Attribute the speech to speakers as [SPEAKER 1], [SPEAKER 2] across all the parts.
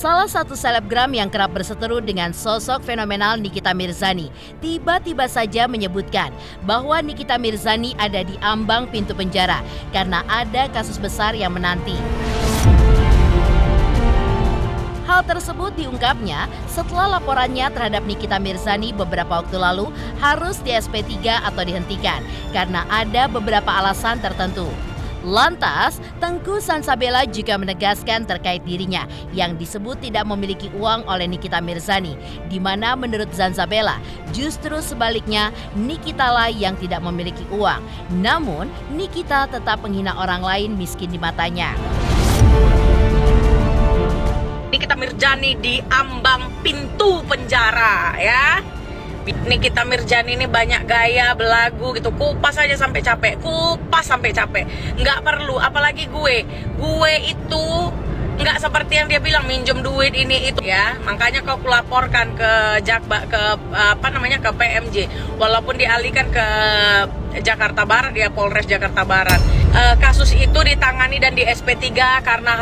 [SPEAKER 1] Salah satu selebgram yang kerap berseteru dengan sosok fenomenal Nikita Mirzani tiba-tiba saja menyebutkan bahwa Nikita Mirzani ada di ambang pintu penjara karena ada kasus besar yang menanti. Hal tersebut diungkapnya setelah laporannya terhadap Nikita Mirzani beberapa waktu lalu harus di SP3 atau dihentikan karena ada beberapa alasan tertentu. Lantas, Tengku Sansabela juga menegaskan terkait dirinya yang disebut tidak memiliki uang oleh Nikita Mirzani, di mana menurut Sansabela justru sebaliknya Nikitalah yang tidak memiliki uang. Namun, Nikita tetap menghina orang lain miskin di matanya.
[SPEAKER 2] Nikita Mirzani di ambang pintu penjara ya. Nikita Mirzani ini banyak gaya, belagu gitu, kupas aja sampai capek, nggak perlu, apalagi gue itu nggak seperti yang dia bilang minjem duit ini itu ya, makanya kau laporkan ke ke PMJ, walaupun dialihkan ke Jakarta Barat ya, Polres Jakarta Barat. Kasus itu ditangani dan di SP3 karena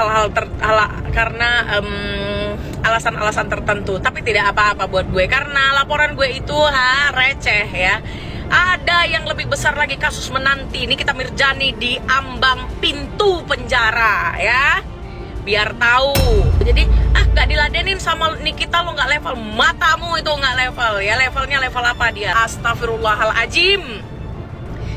[SPEAKER 2] alasan-alasan tertentu, tapi tidak apa-apa buat gue karena laporan gue itu receh ya. Ada yang lebih besar lagi kasus menanti Nikita Mirzani di ambang pintu penjara ya. Biar tahu. Jadi gak diladenin sama Nikita, lo gak level, matamu itu gak level ya. Levelnya level apa dia? Astagfirullahaladzim.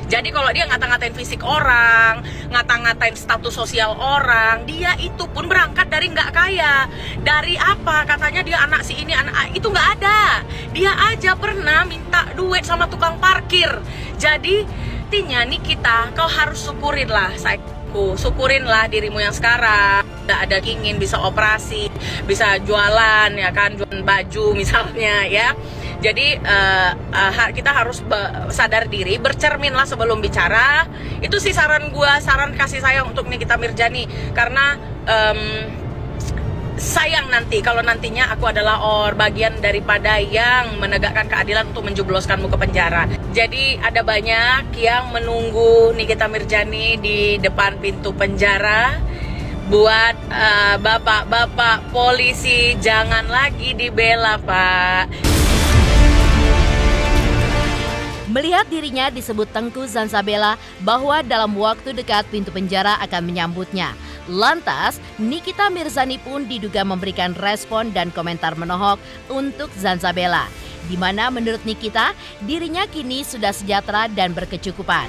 [SPEAKER 2] Jadi kalau dia ngata-ngatain fisik orang, ngata-ngatain status sosial orang, dia itu pun berangkat dari nggak kaya. Dari apa? Katanya dia anak si ini, anak itu nggak ada. Dia aja pernah minta duit sama tukang parkir. Jadi intinya Nikita, kau harus syukurin lah, sayangku. Syukurin lah dirimu yang sekarang. Nggak ada ingin bisa operasi, bisa jualan ya kan, jualan baju misalnya ya. Jadi kita harus sadar diri, bercerminlah sebelum bicara. Itu sih saran kasih sayang untuk Nikita Mirzani. Karena sayang nanti kalau nantinya aku adalah bagian daripada yang menegakkan keadilan untuk menjebloskanmu ke penjara. Jadi ada banyak yang menunggu Nikita Mirzani di depan pintu penjara. Buat bapak-bapak polisi, jangan lagi dibela, Pak.
[SPEAKER 1] Melihat dirinya disebut Tengku Sansabela bahwa dalam waktu dekat pintu penjara akan menyambutnya. Lantas, Nikita Mirzani pun diduga memberikan respon dan komentar menohok untuk Sansabela, di mana menurut Nikita, dirinya kini sudah sejahtera dan berkecukupan.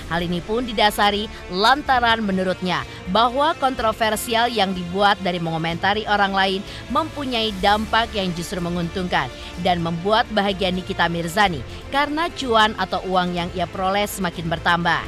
[SPEAKER 1] Hal ini pun didasari lantaran menurutnya bahwa kontroversial yang dibuat dari mengomentari orang lain mempunyai dampak yang justru menguntungkan dan membuat bahagia Nikita Mirzani karena cuan atau uang yang ia peroleh semakin bertambah.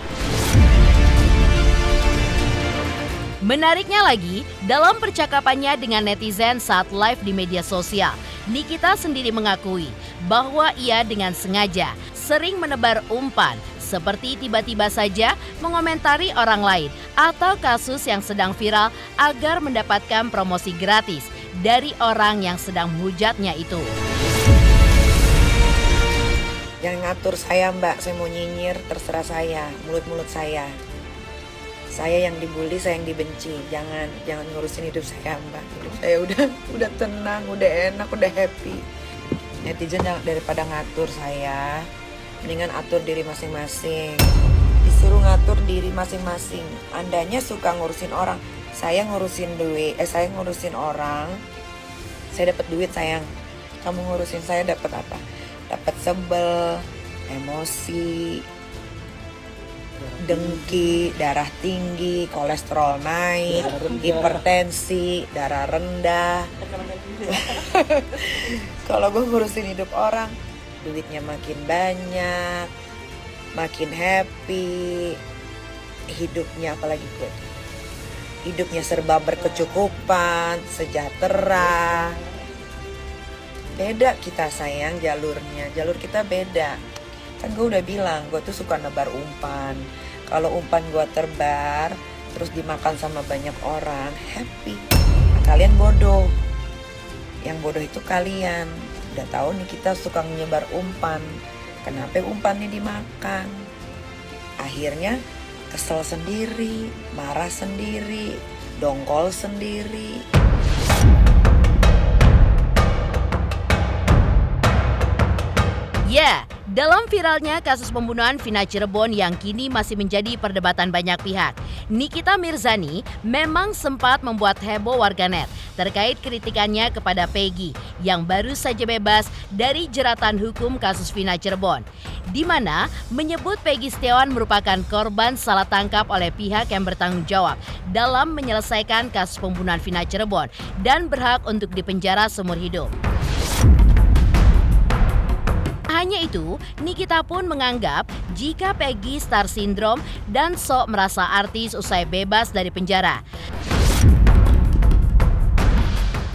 [SPEAKER 1] Menariknya lagi, dalam percakapannya dengan netizen saat live di media sosial, Nikita sendiri mengakui bahwa ia dengan sengaja sering menebar umpan seperti tiba-tiba saja mengomentari orang lain atau kasus yang sedang viral agar mendapatkan promosi gratis dari orang yang sedang menghujatnya itu.
[SPEAKER 3] Jangan ngatur saya, Mbak, saya mau nyinyir terserah saya, mulut-mulut saya. Saya yang dibully, saya yang dibenci. Jangan ngurusin hidup saya, Mbak. Hidup saya udah tenang, udah enak, udah happy. Netizen daripada ngatur saya, mendingan atur diri masing-masing. Disuruh ngatur diri masing-masing. Andanya suka ngurusin orang, saya ngurusin duit, saya ngurusin orang. Saya dapat duit, sayang. Kamu ngurusin saya dapat apa? Dapat sebel, emosi, dengki, darah tinggi, kolesterol naik, hipertensi, darah rendah. Kalau gue ngurusin hidup orang, duitnya makin banyak, makin happy, hidupnya apalagi gue, hidupnya serba berkecukupan, sejahtera. Beda kita sayang jalurnya, jalur kita beda. Kan gue udah bilang, gue tuh suka nebar umpan. Kalau umpan gue terbar, terus dimakan sama banyak orang, happy. Nah, kalian bodoh. Yang bodoh itu kalian. Udah tahu nih kita suka nyebar umpan. Kenapa umpannya dimakan? Akhirnya kesel sendiri, marah sendiri, dongkol sendiri.
[SPEAKER 1] Ya, dalam viralnya kasus pembunuhan Vina Cirebon yang kini masih menjadi perdebatan banyak pihak, Nikita Mirzani memang sempat membuat heboh warganet terkait kritikannya kepada Peggy yang baru saja bebas dari jeratan hukum kasus Vina Cirebon, di mana menyebut Peggy Setiawan merupakan korban salah tangkap oleh pihak yang bertanggung jawab dalam menyelesaikan kasus pembunuhan Vina Cirebon dan berhak untuk dipenjara seumur hidup. Hanya itu, Nikita pun menganggap jika Peggy star syndrome dan sok merasa artis usai bebas dari penjara.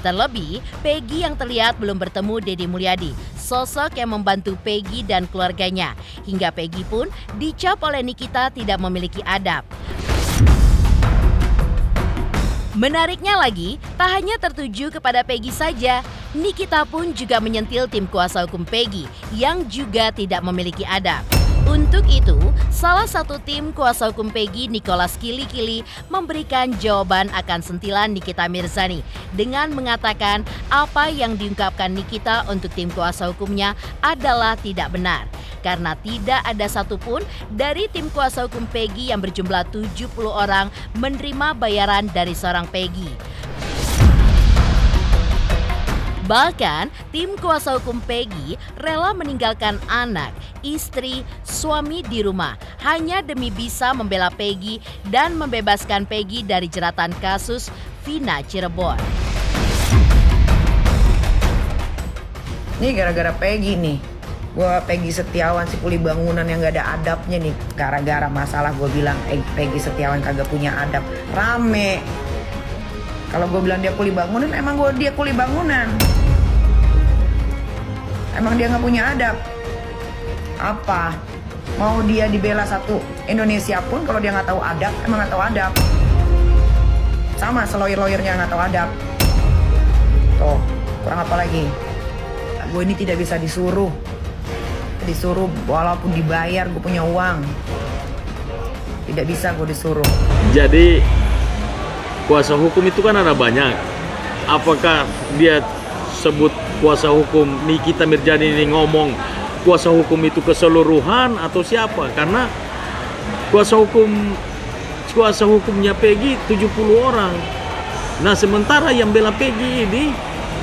[SPEAKER 1] Terlebih, Peggy yang terlihat belum bertemu Deddy Mulyadi, sosok yang membantu Peggy dan keluarganya. Hingga Peggy pun dicap oleh Nikita tidak memiliki adab. Menariknya lagi, tak hanya tertuju kepada Peggy saja, Nikita pun juga menyentil tim kuasa hukum Peggy yang juga tidak memiliki adab. Untuk itu, salah satu tim kuasa hukum Peggy, Nicholas Kili-Kili, memberikan jawaban akan sentilan Nikita Mirzani dengan mengatakan apa yang diungkapkan Nikita untuk tim kuasa hukumnya adalah tidak benar. Karena tidak ada satupun dari tim kuasa hukum Peggy yang berjumlah 70 orang menerima bayaran dari seorang Peggy. Bahkan, tim kuasa hukum Peggy rela meninggalkan anak, istri, suami di rumah hanya demi bisa membela Peggy dan membebaskan Peggy dari jeratan kasus Vina Cirebon.
[SPEAKER 3] Ini gara-gara Peggy nih. Peggy Setiawan si kuli bangunan yang gak ada adabnya nih. Gara-gara masalah gue bilang Peggy Setiawan kagak punya adab. Rame. Kalau gue bilang dia kuli bangunan, emang dia kuli bangunan. Emang dia gak punya adab. Apa? Mau dia dibela satu Indonesia pun kalau dia gak tahu adab, emang gak tahu adab. Sama seloyer-loyernya gak tahu adab. Tuh, kurang apa lagi? Gue ini tidak bisa disuruh walaupun dibayar, gue punya uang. Tidak bisa gue disuruh.
[SPEAKER 4] Jadi kuasa hukum itu kan ada banyak. Apakah dia sebut kuasa hukum Nikita Mirzani ini ngomong kuasa hukum itu keseluruhan atau siapa? Karena kuasa hukumnya Peggy 70 orang. Nah, sementara yang bela Peggy ini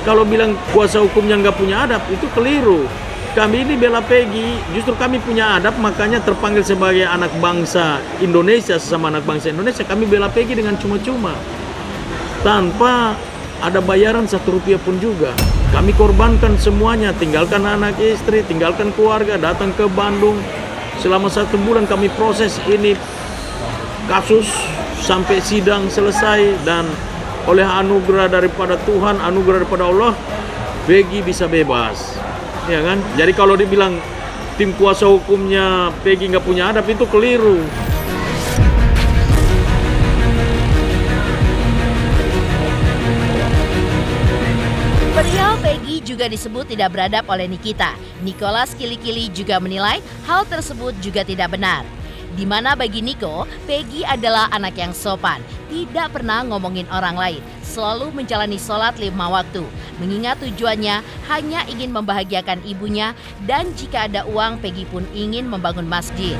[SPEAKER 4] kalau bilang kuasa hukumnya nggak punya adab, itu keliru. Kami ini bela Peggy, justru kami punya adab, makanya terpanggil sebagai anak bangsa Indonesia, sesama anak bangsa Indonesia. Kami bela Peggy dengan cuma-cuma, tanpa ada bayaran 1 rupiah pun juga. Kami korbankan semuanya, tinggalkan anak istri, tinggalkan keluarga, datang ke Bandung. Selama 1 bulan kami proses ini kasus sampai sidang selesai, dan oleh anugerah daripada Tuhan, anugerah daripada Allah, Peggy bisa bebas. Ya kan? Jadi kalau dibilang tim kuasa hukumnya Peggy nggak punya adab, itu keliru.
[SPEAKER 1] Perihal Peggy juga disebut tidak beradab oleh Nikita. Nicholas Kili-Kili juga menilai hal tersebut juga tidak benar. Di mana bagi Niko, Peggy adalah anak yang sopan, tidak pernah ngomongin orang lain, selalu menjalani sholat 5 waktu, mengingat tujuannya hanya ingin membahagiakan ibunya, dan jika ada uang, Peggy pun ingin membangun masjid.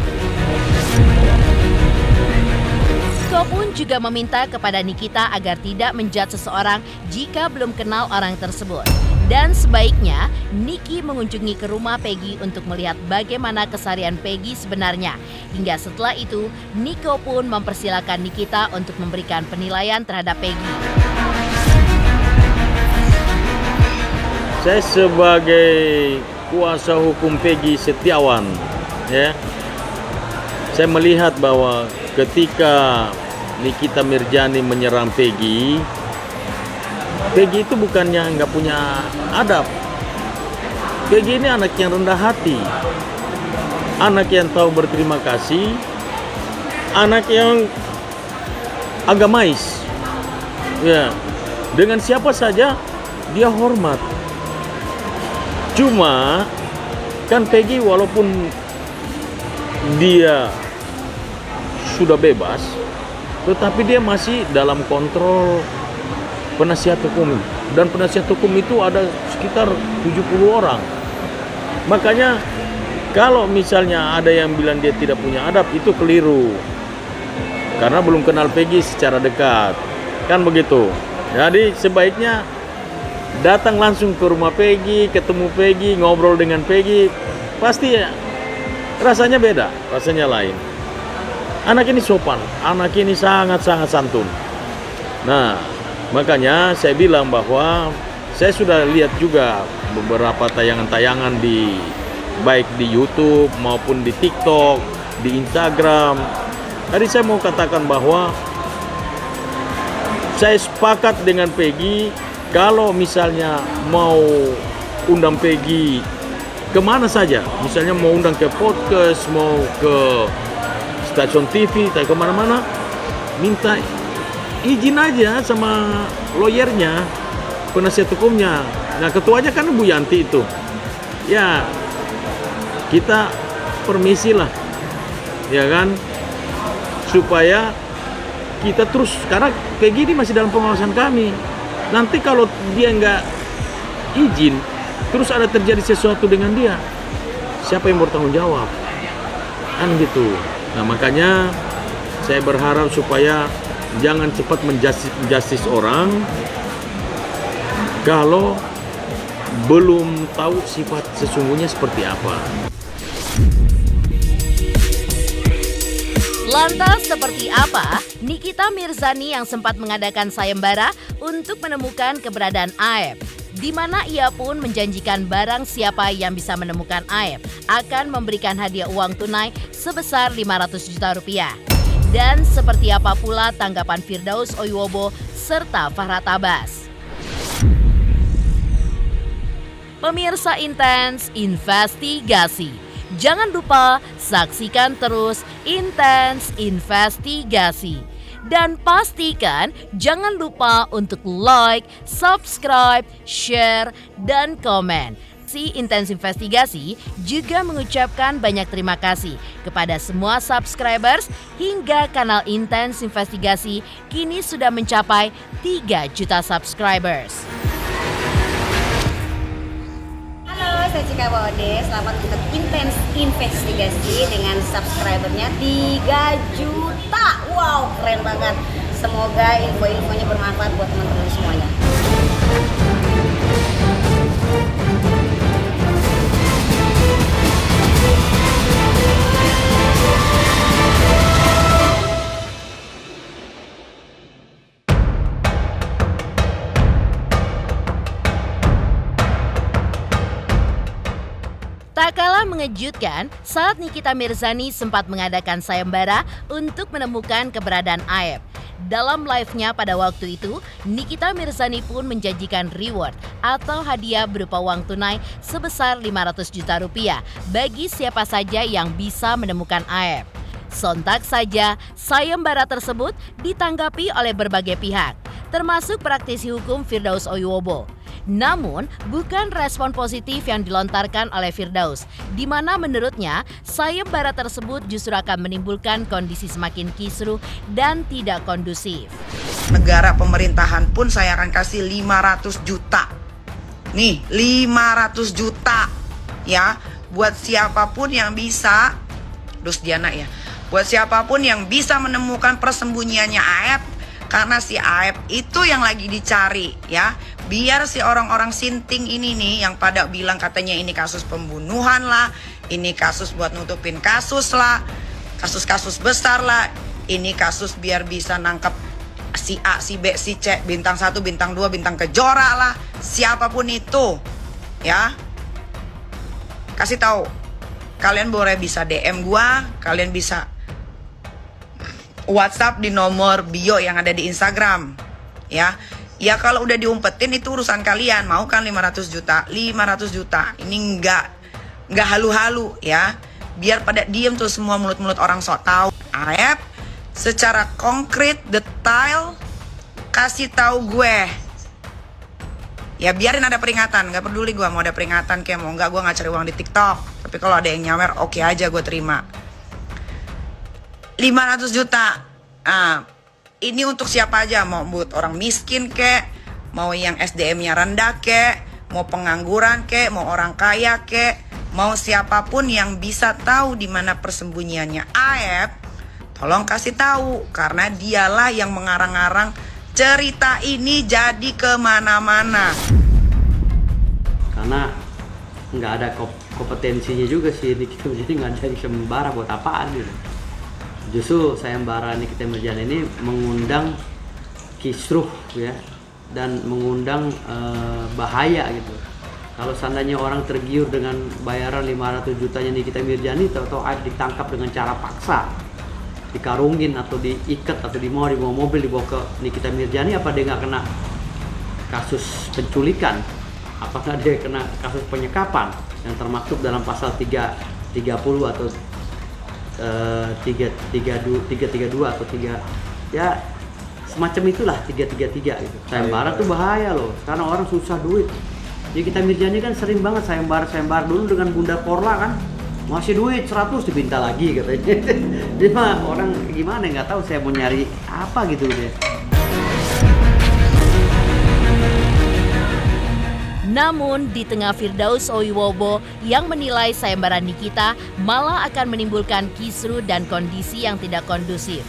[SPEAKER 1] Niko pun juga meminta kepada Nikita agar tidak menjudge seseorang jika belum kenal orang tersebut. Dan sebaiknya Niki mengunjungi ke rumah Peggy untuk melihat bagaimana keseharian Peggy sebenarnya. Hingga setelah itu, Niko pun mempersilahkan Nikita untuk memberikan penilaian terhadap Peggy.
[SPEAKER 4] Saya sebagai kuasa hukum Peggy Setiawan, ya, saya melihat bahwa ketika Nikita Mirzani menyerang Peggy itu bukannya nggak punya adab. Peggy ini anak yang rendah hati, anak yang tahu berterima kasih, anak yang agamais. Ya, dengan siapa saja dia hormat. Cuma kan Peggy walaupun dia sudah bebas, tetapi dia masih dalam kontrol penasihat hukum, dan penasihat hukum itu ada sekitar 70 orang. Makanya kalau misalnya ada yang bilang dia tidak punya adab, itu keliru, karena belum kenal Peggy secara dekat, kan begitu. Jadi sebaiknya datang langsung ke rumah Peggy, ketemu Peggy, ngobrol dengan Peggy, pasti rasanya beda, rasanya lain. Anak ini sopan, anak ini sangat-sangat santun. Nah, makanya saya bilang bahwa saya sudah lihat juga beberapa tayangan-tayangan baik di YouTube maupun di TikTok, di Instagram. Tadi saya mau katakan bahwa saya sepakat dengan Peggy, kalau misalnya mau undang Peggy kemana saja, misalnya mau undang ke podcast, mau ke stasiun TV, tak kemana-mana, minta izin aja sama lawyernya, penasihat hukumnya. Nah, ketuanya kan Bu Yanti itu. Ya, kita permisi lah, ya kan, supaya kita terus, karena Peggy ini masih dalam pengawasan kami. Nanti kalau dia nggak izin, terus ada terjadi sesuatu dengan dia, siapa yang bertanggung jawab? Kan gitu. Nah, makanya saya berharap supaya jangan cepat menjustis orang kalau belum tahu sifat sesungguhnya seperti apa.
[SPEAKER 1] Lantas seperti apa Nikita Mirzani yang sempat mengadakan sayembara untuk menemukan keberadaan Aep? Di mana ia pun menjanjikan barang siapa yang bisa menemukan Aep akan memberikan hadiah uang tunai sebesar 500 juta rupiah. Dan seperti apa pula tanggapan Firdaus Oyuwobo serta Fahrat Abbas? Pemirsa Intens Investigasi, jangan lupa saksikan terus Intens Investigasi. Dan pastikan jangan lupa untuk like, subscribe, share, dan komen. Si Intens Investigasi juga mengucapkan banyak terima kasih kepada semua subscribers hingga kanal Intens Investigasi kini sudah mencapai 3 juta subscribers.
[SPEAKER 5] Halo, saya Cika Bode. Selamat untuk Intens Investigasi dengan subscribernya 3 juta. Wow, keren banget. Semoga info-infonya bermanfaat buat teman-teman semuanya.
[SPEAKER 1] Tak kalah mengejutkan saat Nikita Mirzani sempat mengadakan sayembara untuk menemukan keberadaan Aep. Dalam live-nya pada waktu itu, Nikita Mirzani pun menjanjikan reward atau hadiah berupa uang tunai sebesar 500 juta rupiah bagi siapa saja yang bisa menemukan Aep. Sontak saja, sayembara tersebut ditanggapi oleh berbagai pihak, termasuk praktisi hukum Firdaus Oyuwobo. Namun, bukan respon positif yang dilontarkan oleh Firdaus, di mana menurutnya sayembara tersebut justru akan menimbulkan kondisi semakin kisruh dan tidak kondusif.
[SPEAKER 3] Negara pemerintahan pun saya akan kasih 500 juta. Nih, 500 juta ya buat siapapun yang bisa, Dus Diana ya, buat siapapun yang bisa menemukan persembunyiannya Aep, karena si Aep itu yang lagi dicari ya. Biar si orang-orang sinting ini nih yang pada bilang katanya ini kasus pembunuhan lah, ini kasus buat nutupin kasus lah, kasus-kasus besar lah, ini kasus biar bisa nangkep si A, si B, si C, bintang 1, bintang 2, bintang kejora lah, siapapun itu ya. Kasih tahu, kalian boleh bisa DM gua, kalian bisa WhatsApp di nomor bio yang ada di Instagram ya. Ya kalau udah diumpetin itu urusan kalian. Mau kan 500 juta? 500 juta. Ini enggak halu-halu ya. Biar pada diem tuh semua mulut-mulut orang sok tahu. Aep secara konkret, detail kasih tahu gue. Ya biarin ada peringatan, enggak peduli gue mau ada peringatan kayak mau enggak, gue enggak cari uang di TikTok. Tapi kalau ada yang nyawer oke aja gue terima. 500 juta. Ini untuk siapa aja, mau buat orang miskin kek, mau yang SDM-nya rendah kek, mau pengangguran kek, mau orang kaya kek, mau siapapun yang bisa tahu di mana persembunyiannya Aep, tolong kasih tahu, karena dialah yang mengarang-arang cerita ini jadi kemana-mana.
[SPEAKER 6] Karena nggak ada kompetensinya juga sih Nikita Mirzani, nggak ada sayembara buat apaan gitu. Justru sayembara Nikita Mirzani ini mengundang kisruh ya, dan mengundang bahaya gitu. Kalau seandainya orang tergiur dengan bayaran 500 jutanya Nikita Mirzani, tahu-tahu Aep ditangkap dengan cara paksa, dikarungin atau diikat atau dibawa mobil dibawa ke Nikita Mirzani, apa dia nggak kena kasus penculikan? Apakah dia kena kasus penyekapan yang termaktub dalam pasal 330 atau 332 atau 3 ya semacam itulah, 333 gitu. Sayembara tuh bahaya loh, karena orang susah duit. Nikita Mirzani kan sering banget sayembara dulu dengan Bunda Korla kan, masih duit 100 dipinta lagi katanya. Dia mah orang gimana nggak tahu, saya mau nyari apa gitu deh.
[SPEAKER 1] Namun di tengah Firdaus Oiwobo yang menilai sayembara Nikita malah akan menimbulkan kisruh dan kondisi yang tidak kondusif,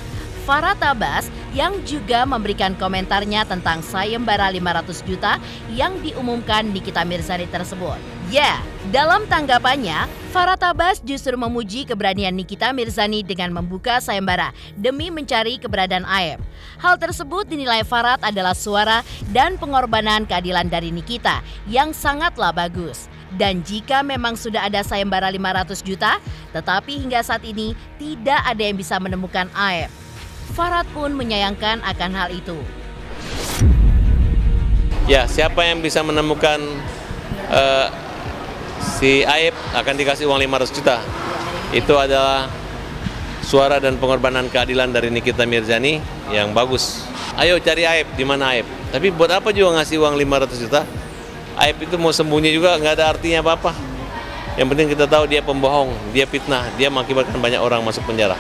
[SPEAKER 1] Farhat Abbas yang juga memberikan komentarnya tentang sayembara 500 juta yang diumumkan Nikita Mirzani tersebut. Ya, dalam tanggapannya, Farhat Abbas justru memuji keberanian Nikita Mirzani dengan membuka sayembara demi mencari keberadaan Aep. Hal tersebut dinilai Farhat adalah suara dan pengorbanan keadilan dari Nikita yang sangatlah bagus. Dan jika memang sudah ada sayembara 500 juta, tetapi hingga saat ini tidak ada yang bisa menemukan Aep. Farhat pun menyayangkan akan hal itu.
[SPEAKER 7] Ya, siapa yang bisa menemukan si Aep akan dikasih uang 500 juta. Itu adalah suara dan pengorbanan keadilan dari Nikita Mirzani yang bagus. Ayo cari Aep, di mana Aep? Tapi buat apa juga ngasih uang 500 juta? Aep itu mau sembunyi juga nggak ada artinya apa-apa. Yang penting kita tahu dia pembohong, dia fitnah, dia mengakibatkan banyak orang masuk penjara.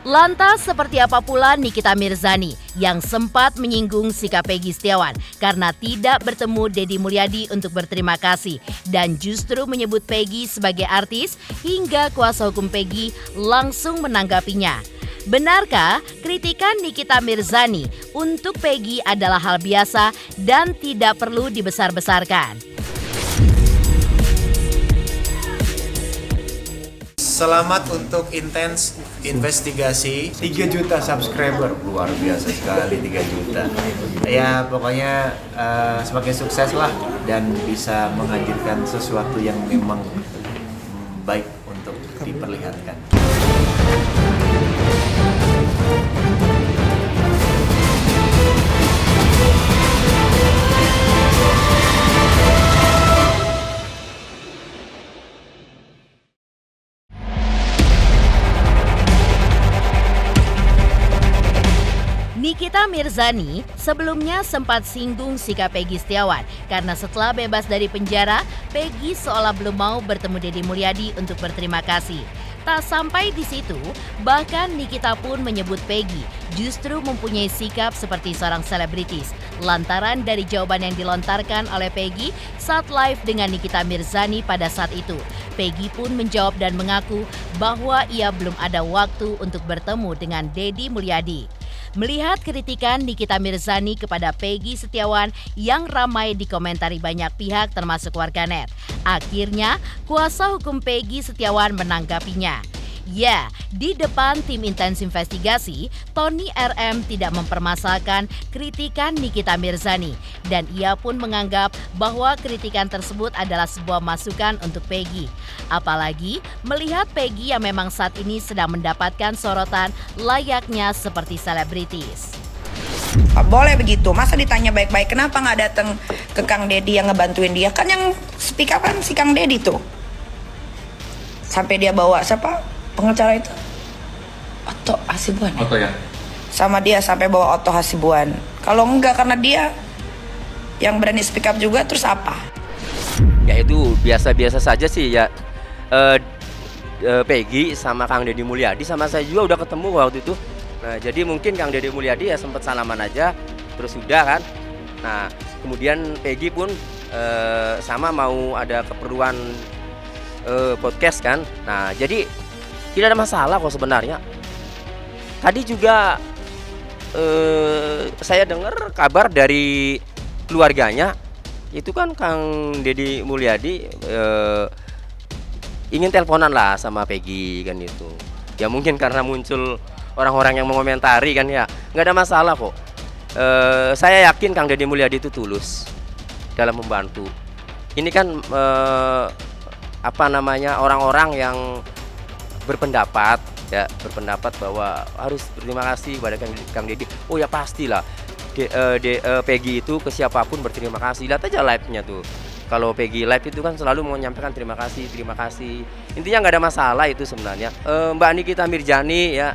[SPEAKER 1] Lantas seperti apa pula Nikita Mirzani yang sempat menyinggung sikap Peggy Setiawan karena tidak bertemu Deddy Mulyadi untuk berterima kasih dan justru menyebut Peggy sebagai artis hingga kuasa hukum Peggy langsung menanggapinya. Benarkah kritikan Nikita Mirzani untuk Peggy adalah hal biasa dan tidak perlu dibesar-besarkan?
[SPEAKER 8] Selamat untuk Intens Investigasi 3 juta subscriber, luar biasa sekali 3 juta. Ya pokoknya semakin sukses lah dan bisa menghadirkan sesuatu yang memang baik untuk diperlihatkan.
[SPEAKER 1] Nikita Mirzani sebelumnya sempat singgung sikap Peggy Setiawan karena setelah bebas dari penjara, Peggy seolah belum mau bertemu Deddy Mulyadi untuk berterima kasih. Tak sampai di situ, bahkan Nikita pun menyebut Peggy justru mempunyai sikap seperti seorang selebritis lantaran dari jawaban yang dilontarkan oleh Peggy saat live dengan Nikita Mirzani pada saat itu. Peggy pun menjawab dan mengaku bahwa ia belum ada waktu untuk bertemu dengan Deddy Mulyadi. Melihat kritikan Nikita Mirzani kepada Peggy Setiawan yang ramai dikomentari banyak pihak termasuk warganet, akhirnya kuasa hukum Peggy Setiawan menanggapinya. Ya, di depan tim intens investigasi, Tony RM tidak mempermasalahkan kritikan Nikita Mirzani dan ia pun menganggap bahwa kritikan tersebut adalah sebuah masukan untuk Peggy. Apalagi melihat Peggy yang memang saat ini sedang mendapatkan sorotan layaknya seperti selebritis.
[SPEAKER 3] Boleh begitu, masa ditanya baik-baik kenapa nggak datang ke Kang Deddy yang ngebantuin dia? Kan yang speak up kan si Kang Deddy tuh. Sampai dia bawa siapa? Pengacara itu Otto Hasibuan ya?
[SPEAKER 9] Otto ya?
[SPEAKER 3] Sama dia sampai bawa Otto Hasibuan. Kalau enggak karena dia yang berani speak up juga, terus apa?
[SPEAKER 9] Ya itu biasa-biasa saja sih ya. Peggy sama Kang Deddy Mulyadi, sama saya juga udah ketemu waktu itu. Nah, jadi mungkin Kang Deddy Mulyadi ya sempat salaman aja, terus udah kan. Nah, kemudian Peggy pun sama mau ada keperluan podcast kan. Nah, jadi tidak ada masalah kok sebenarnya. Tadi juga saya dengar kabar dari keluarganya, itu kan Kang Deddy Mulyadi ingin teleponan lah sama Peggy kan itu. Ya mungkin karena muncul orang-orang yang mengomentari kan ya, nggak ada masalah kok. Saya yakin Kang Deddy Mulyadi itu tulus dalam membantu. Ini kan orang-orang yang berpendapat bahwa harus berterima kasih kepada Kang Deddy. Oh ya pastilah, Peggy itu ke siapapun berterima kasih. Lihat aja live-nya tuh. Kalau Peggy live itu kan selalu menyampaikan terima kasih. Intinya nggak ada masalah itu sebenarnya. Mbak Nikita Mirzani ya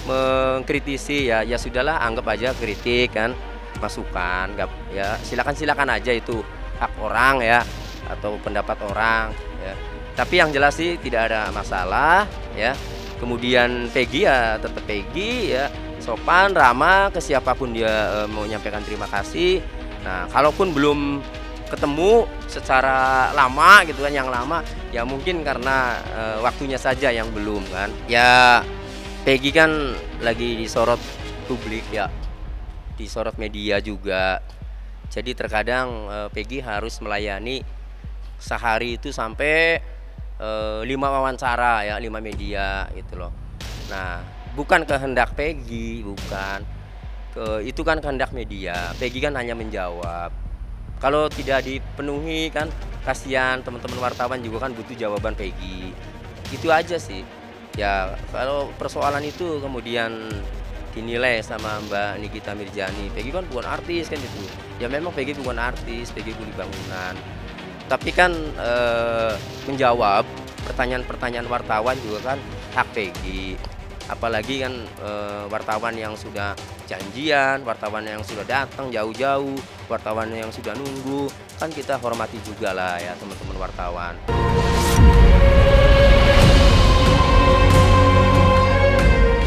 [SPEAKER 9] mengkritisi ya sudahlah, anggap aja kritik kan, masukan, ya silakan aja, itu hak orang ya atau pendapat orang ya. Tapi yang jelas sih tidak ada masalah ya. Kemudian Peggy ya tetap Peggy ya, sopan, ramah ke siapapun dia mau menyampaikan terima kasih. Nah, kalaupun belum ketemu secara lama gitu kan, yang lama ya mungkin karena waktunya saja yang belum kan. Ya Peggy kan lagi disorot publik ya, disorot media juga. Jadi terkadang Peggy harus melayani sehari itu sampai 5 wawancara ya, 5 media gitu loh. Nah, bukan kehendak Peggy, bukan. Itu kan kehendak media. Peggy kan hanya menjawab. Kalau tidak dipenuhi kan kasihan teman-teman wartawan juga kan butuh jawaban Peggy. Itu aja sih. Ya, kalau persoalan itu kemudian dinilai sama Mbak Nikita Mirzani, Peggy kan bukan artis kan itu. Ya memang Peggy bukan artis, Peggy kuli bangunan. Tapi kan menjawab pertanyaan-pertanyaan wartawan juga kan hak Peggy. Apalagi kan wartawan yang sudah janjian, wartawan yang sudah datang jauh-jauh, wartawan yang sudah nunggu, kan kita hormati juga lah ya teman-teman wartawan.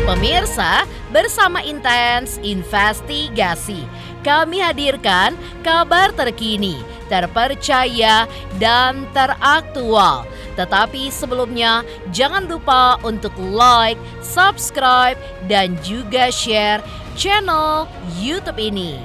[SPEAKER 1] Pemirsa, bersama Intens Investigasi, kami hadirkan kabar terkini, terpercaya, dan teraktual. Tetapi sebelumnya, jangan lupa untuk like, subscribe, dan juga share channel YouTube ini.